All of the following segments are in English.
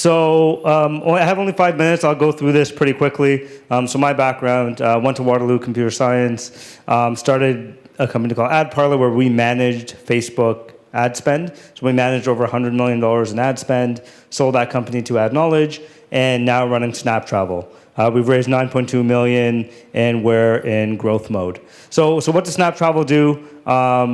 I have only 5 minutes. I'll go through this pretty quickly. So my background, went to Waterloo Computer Science, started a company called Ad Parlor where we managed Facebook ad spend. So we managed over $100 million in ad spend, sold that company to AdKnowledge, and now running Snaptravel. We've raised $9.2 million, and we're in growth mode. So what does Snaptravel do?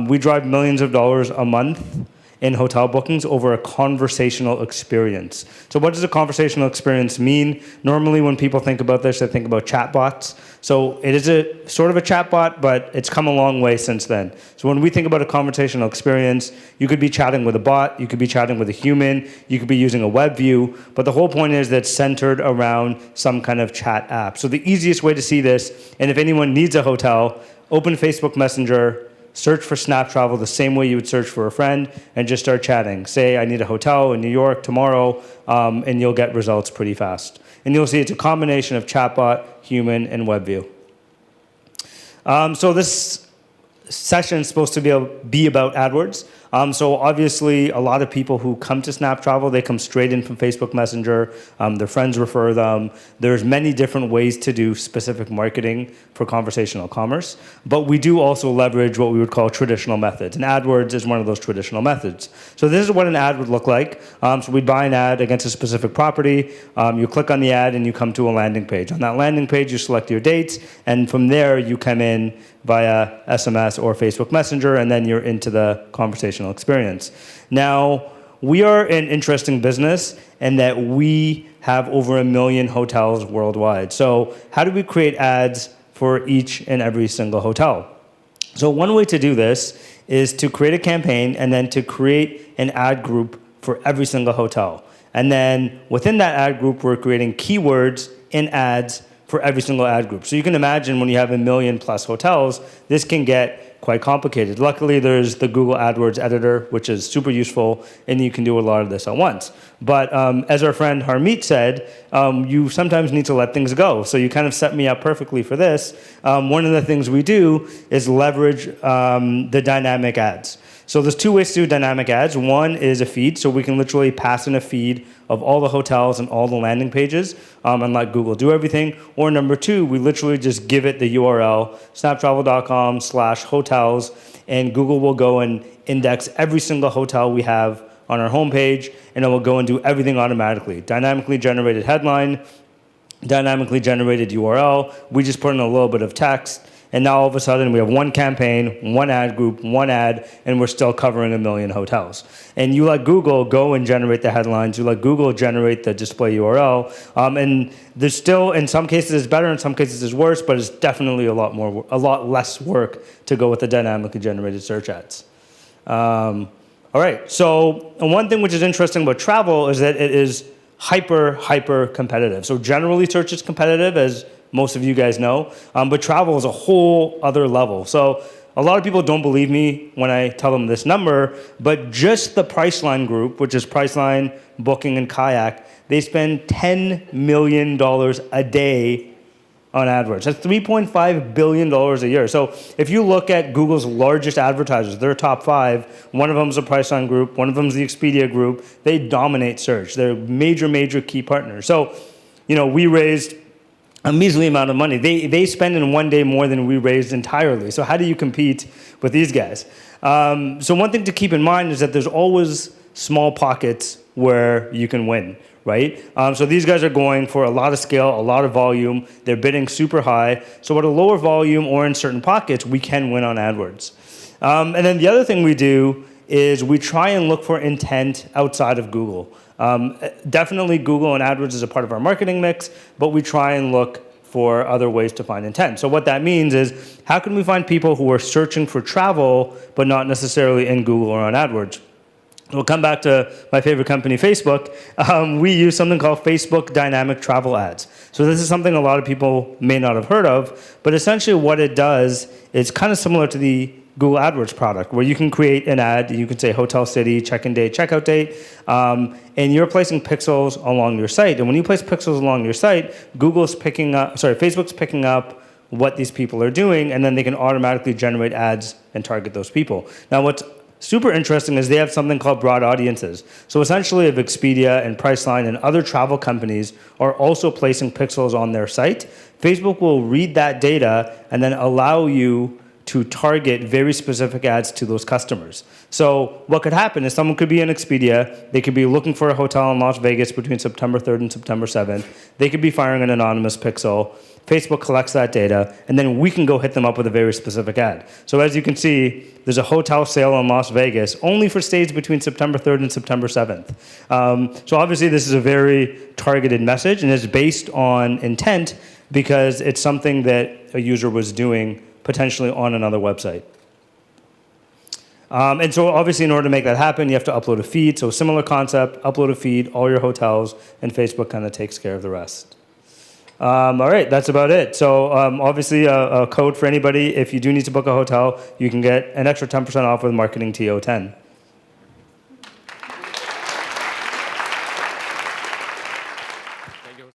We drive millions of dollars a month in hotel bookings over a conversational experience. So what does a conversational experience mean? Normally when people think about this, they think about chatbots. So it is a sort of a chatbot, but it's come a long way since then. So when we think about a conversational experience, you could be chatting with a bot, you could be chatting with a human, you could be using a web view, but the whole point is that it's centered around some kind of chat app. So the easiest way to see this, and if anyone needs a hotel, open Facebook Messenger, search for Snaptravel the same way you would search for a friend, and just start chatting. Say, I need a hotel in New York tomorrow, and you'll get results pretty fast. And you'll see it's a combination of chatbot, human, and web view. So this session is supposed to be about AdWords. So obviously, a lot of people who come to Snaptravel, they come straight in from Facebook Messenger. Their friends refer them. There's many different ways to do specific marketing for conversational commerce. But we do also leverage what we would call traditional methods. And AdWords is one of those traditional methods. So this is what an ad would look like. So we'd buy an ad against a specific property. You click on the ad and you come to a landing page. On that landing page, you select your dates. And from there, you come in via SMS or Facebook Messenger, and then you're into the conversational experience. Now, we are an interesting business in that we have over 1 million hotels worldwide. So how do we create ads for each and every single hotel? So one way to do this is to create a campaign and then to create an ad group for every single hotel. And then within that ad group, we're creating keywords in ads for every single ad group. So you can imagine when you have 1 million plus hotels, this can get quite complicated. Luckily, there's the Google AdWords editor, which is super useful, and you can do a lot of this at once. But as our friend Harmeet said, you sometimes need to let things go. So you kind of set me up perfectly for this. One of the things we do is leverage the dynamic ads. So there's 2 ways to do dynamic ads. One is a feed, so we can literally pass in a feed of all the hotels and all the landing pages and let Google do everything. Or number 2, we literally just give it the URL, snaptravel.com/hotels, and Google will go and index every single hotel we have on our homepage, and it will go and do everything automatically. Dynamically generated headline, dynamically generated URL. We just put in a little bit of text. And now all of a sudden we have one campaign, one ad group, one ad, and we're still covering 1 million hotels. And you let Google go and generate the headlines. You let Google generate the display URL. And there's still, in some cases it's better, in some cases it's worse, but it's definitely a lot less work to go with the dynamically generated search ads. All right, so one thing which is interesting about travel is that it is hyper competitive. So generally search is competitive, as most of you guys know, but travel is a whole other level. So a lot of people don't believe me when I tell them this number, but just the Priceline group, which is Priceline, Booking, and Kayak, they spend $10 million a day on AdWords. That's $3.5 billion a year. So if you look at Google's largest advertisers, their top 5, one of them is the Priceline group, one of them is the Expedia group, they dominate search. They're major key partners. So, we raised a measly amount of money. They spend in one day more than we raised entirely. So how do you compete with these guys? So one thing to keep in mind is that there's always small pockets where you can win, right? So these guys are going for a lot of scale, a lot of volume. They're bidding super high. So at a lower volume or in certain pockets, we can win on AdWords. And then the other thing we do is we try and look for intent outside of Google. Definitely Google and AdWords is a part of our marketing mix, but we try and look for other ways to find intent. So what that means is, how can we find people who are searching for travel, but not necessarily in Google or on AdWords? We'll come back to my favorite company, Facebook. We use something called Facebook Dynamic Travel Ads. So this is something a lot of people may not have heard of, but essentially what it does is kind of similar to the Google AdWords product, where you can create an ad. You can say hotel city, check-in date, checkout date, and you're placing pixels along your site. And when you place pixels along your site, Facebook's picking up what these people are doing, and then they can automatically generate ads and target those people. Now, what's super interesting is they have something called broad audiences. So essentially, if Expedia and Priceline and other travel companies are also placing pixels on their site, Facebook will read that data and then allow you to target very specific ads to those customers. So what could happen is someone could be in Expedia, they could be looking for a hotel in Las Vegas between September 3rd and September 7th. They could be firing an anonymous pixel. Facebook collects that data, and then we can go hit them up with a very specific ad. So as you can see, there's a hotel sale in Las Vegas only for stays between September 3rd and September 7th. So obviously this is a very targeted message, and it's based on intent because it's something that a user was doing potentially on another website. And so obviously in order to make that happen, you have to upload a feed. So similar concept, upload a feed, all your hotels, and Facebook kind of takes care of the rest. All right, that's about it. So obviously a code for anybody. If you do need to book a hotel, you can get an extra 10% off with MarketingTO 10.